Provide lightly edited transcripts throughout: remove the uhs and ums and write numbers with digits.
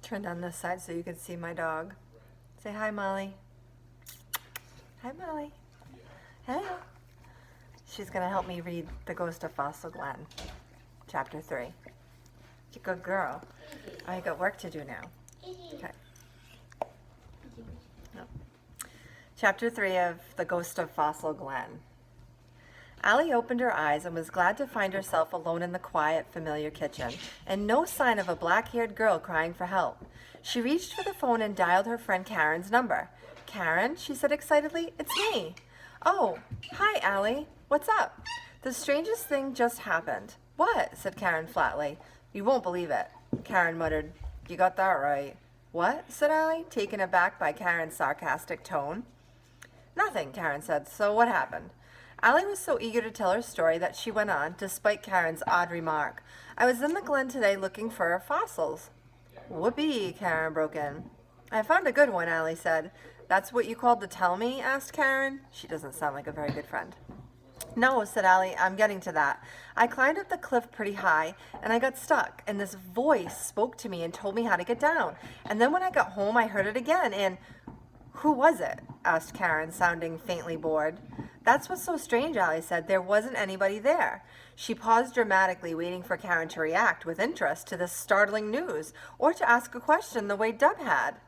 Turn down this side so you can see my dog. Say hi, Molly. Hi, Molly. Hello. She's going to help me read The Ghost of Fossil Glen, Chapter 3. You're a good girl. I got work to do now. Okay. No. Chapter 3 of The Ghost of Fossil Glen. Allie opened her eyes and was glad to find herself alone in the quiet, familiar kitchen, and no sign of a black-haired girl crying for help. She reached for the phone and dialed her friend Karen's number. "Karen," she said excitedly, "it's me." "Oh, hi, Allie. What's up?" "The strangest thing just happened." "What?" said Karen flatly. "You won't believe it." Karen muttered. "You got that right." "What?" said Allie, taken aback by Karen's sarcastic tone. "Nothing," Karen said. "So what happened?" Allie was so eager to tell her story that she went on, despite Karen's odd remark. "I was in the Glen today looking for fossils." "Whoopee," Karen broke in. "I found a good one," Allie said. "That's what you called to tell me?" asked Karen. She doesn't sound like a very good friend. "No," said Allie, "I'm getting to that. I climbed up the cliff pretty high, and I got stuck, and this voice spoke to me and told me how to get down. And then when I got home, I heard it again, and—" "Who was it?" asked Karen, sounding faintly bored. "That's what's so strange," Allie said. "There wasn't anybody there." She paused dramatically, waiting for Karen to react with interest to this startling news, or to ask a question the way Dub had.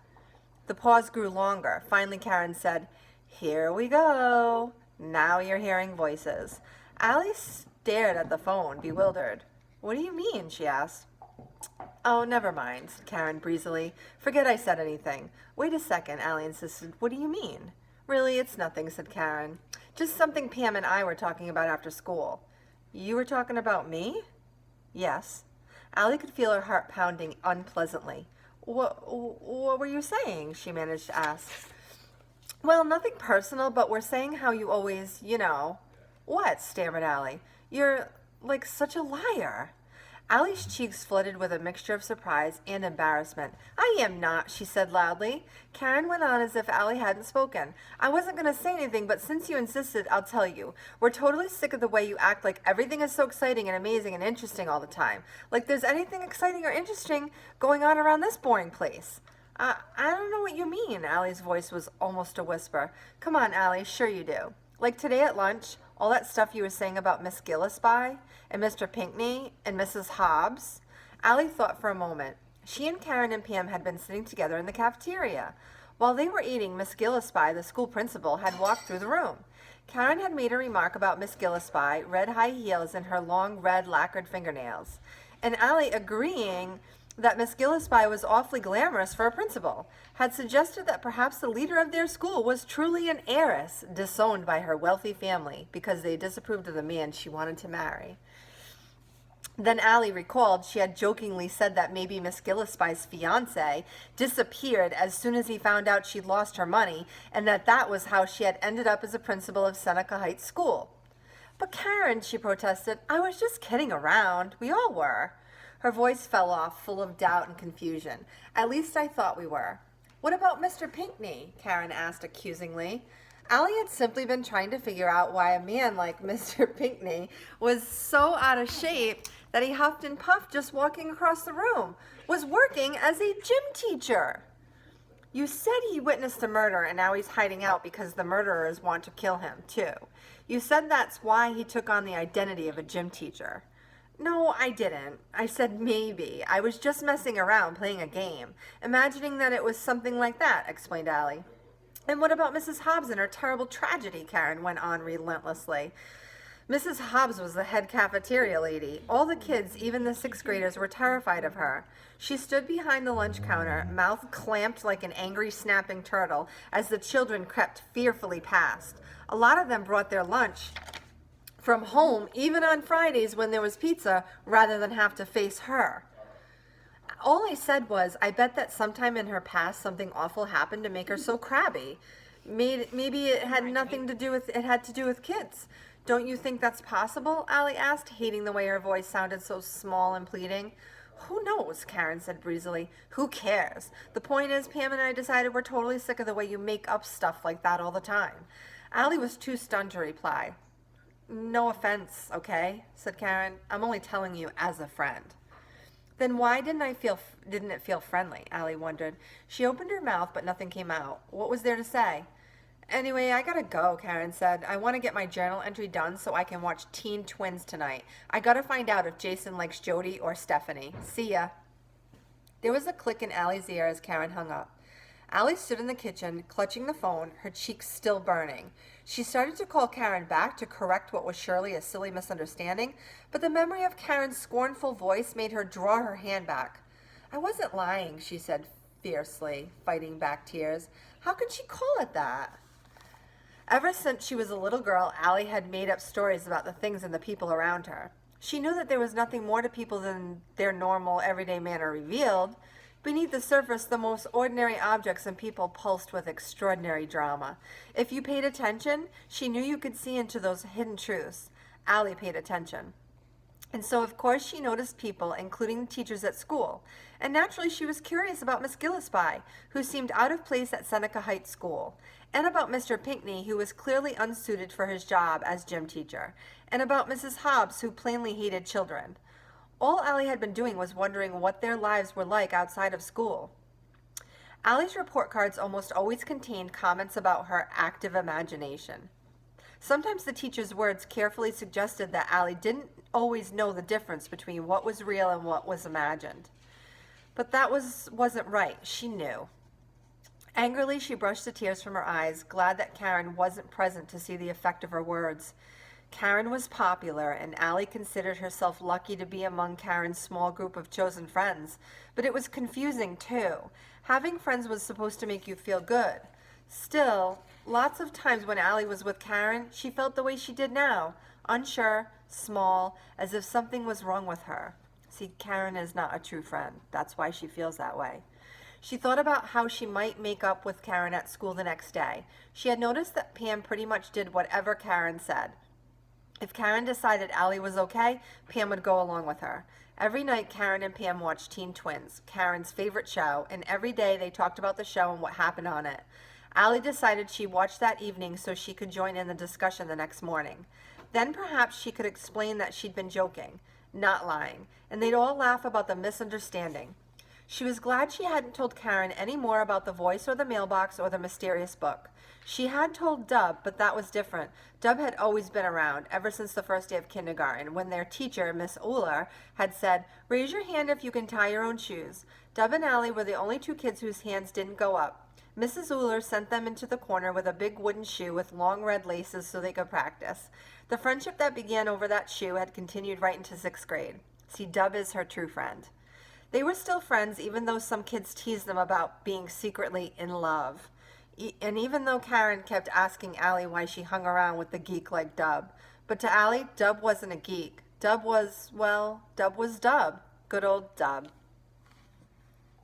The pause grew longer. Finally, Karen said, "Here we go. Now you're hearing voices." Allie stared at the phone, bewildered. "What do you mean?" she asked. "Oh, never mind," said Karen breezily. "Forget I said anything." "Wait a second," Allie insisted. "What do you mean?" "Really, it's nothing," said Karen. "Just something Pam and I were talking about after school." "You were talking about me?" "Yes." Allie could feel her heart pounding unpleasantly. What were you saying?" she managed to ask. "Well, nothing personal, but we're saying how you always, "What?" stammered Allie. "You're, like, such a liar." Allie's cheeks flooded with a mixture of surprise and embarrassment. "I am not," she said loudly. Karen went on as if Allie hadn't spoken. "I wasn't going to say anything, but since you insisted, I'll tell you. We're totally sick of the way you act like everything is so exciting and amazing and interesting all the time. Like there's anything exciting or interesting going on around this boring place." I don't know what you mean." Allie's voice was almost a whisper. "Come on, Allie, sure you do. Like today at lunch, all that stuff you were saying about Miss Gillisby and Mr. Pinckney and Mrs. Hobbs." Allie thought for a moment. She and Karen and Pam had been sitting together in the cafeteria. While they were eating, Miss Gillisby, the school principal, had walked through the room. Karen had made a remark about Miss Gillisby, red high heels and her long red lacquered fingernails, and Allie, agreeing that Miss Gillisby was awfully glamorous for a principal, had suggested that perhaps the leader of their school was truly an heiress disowned by her wealthy family because they disapproved of the man she wanted to marry. Then Allie recalled she had jokingly said that maybe Miss Gillisby's fiancé disappeared as soon as he found out she'd lost her money, and that was how she had ended up as a principal of Seneca Heights School. "But Karen," she protested, "I was just kidding around. We all were." Her voice fell off, full of doubt and confusion. "At least I thought we were." "What about Mr. Pinckney?" Karen asked accusingly. Allie had simply been trying to figure out why a man like Mr. Pinckney was so out of shape that he huffed and puffed just walking across the room, was working as a gym teacher. "You said he witnessed a murder and now he's hiding out because the murderers want to kill him, too. You said that's why he took on the identity of a gym teacher." "No, I didn't. I said maybe. I was just messing around, playing a game, imagining that it was something like that," explained Allie. "And what about Mrs. Hobbs and her terrible tragedy?" Karen went on relentlessly. "Mrs. Hobbs was the head cafeteria lady. All the kids, even the sixth graders, were terrified of her. She stood behind the lunch counter, mouth clamped like an angry snapping turtle, as the children crept fearfully past. A lot of them brought their lunch from home, even on Fridays when there was pizza, rather than have to face her. All I said was, I bet that sometime in her past something awful happened to make her so crabby. Maybe it had to do with kids. Don't you think that's possible?" Allie asked, hating the way her voice sounded so small and pleading. "Who knows?" Karen said breezily. "Who cares? The point is, Pam and I decided we're totally sick of the way you make up stuff like that all the time." Allie was too stunned to reply. "No offense, okay?" said Karen. "I'm only telling you as a friend." Then why didn't it feel friendly? Allie wondered. She opened her mouth, but nothing came out. What was there to say? Anyway, I gotta go, Karen said. I want to get my journal entry done so I can watch Teen Twins tonight. I gotta find out if Jason likes Jody or Stephanie. See ya. There was a click in Allie's ear as Karen hung up. Allie stood in the kitchen, clutching the phone, her cheeks still burning. She started to call Karen back to correct what was surely a silly misunderstanding, but the memory of Karen's scornful voice made her draw her hand back. I wasn't lying, she said fiercely, fighting back tears. How could she call it that? Ever since she was a little girl, Allie had made up stories about the things and the people around her. She knew that there was nothing more to people than their normal, everyday manner revealed. Beneath the surface, the most ordinary objects and people pulsed with extraordinary drama. If you paid attention, she knew you could see into those hidden truths. Allie paid attention. And so, of course, she noticed people, including the teachers at school. And naturally, she was curious about Miss Gillespie, who seemed out of place at Seneca Heights School, and about Mr. Pinckney, who was clearly unsuited for his job as gym teacher, and about Mrs. Hobbs, who plainly hated children. All Allie had been doing was wondering what their lives were like outside of school. Allie's report cards almost always contained comments about her active imagination. Sometimes the teacher's words carefully suggested that Allie didn't always know the difference between what was real and what was imagined. But that wasn't right. She knew. Angrily, she brushed the tears from her eyes, glad that Karen wasn't present to see the effect of her words. Karen was popular, and Allie considered herself lucky to be among Karen's small group of chosen friends. But it was confusing, too. Having friends was supposed to make you feel good. Still, lots of times when Allie was with Karen, she felt the way she did now, unsure, small, as if something was wrong with her. See, Karen is not a true friend. That's why she feels that way. She thought about how she might make up with Karen at school the next day. She had noticed that Pam pretty much did whatever Karen said. If Karen decided Allie was okay, Pam would go along with her. Every night, Karen and Pam watched Teen Twins, Karen's favorite show, and every day they talked about the show and what happened on it. Allie decided she watched that evening so she could join in the discussion the next morning. Then perhaps she could explain that she'd been joking, not lying, and they'd all laugh about the misunderstanding. She was glad she hadn't told Karen any more about the voice or the mailbox or the mysterious book. She had told Dub, but that was different. Dub had always been around, ever since the first day of kindergarten, when their teacher, Miss Uller, had said, "Raise your hand if you can tie your own shoes." Dub and Allie were the only two kids whose hands didn't go up. Mrs. Uller sent them into the corner with a big wooden shoe with long red laces so they could practice. The friendship that began over that shoe had continued right into 6th grade. See, Dub is her true friend. They were still friends, even though some kids teased them about being secretly in love. And even though Karen kept asking Allie why she hung around with the geek like Dub. But to Allie, Dub wasn't a geek. Dub was Dub. Good old Dub.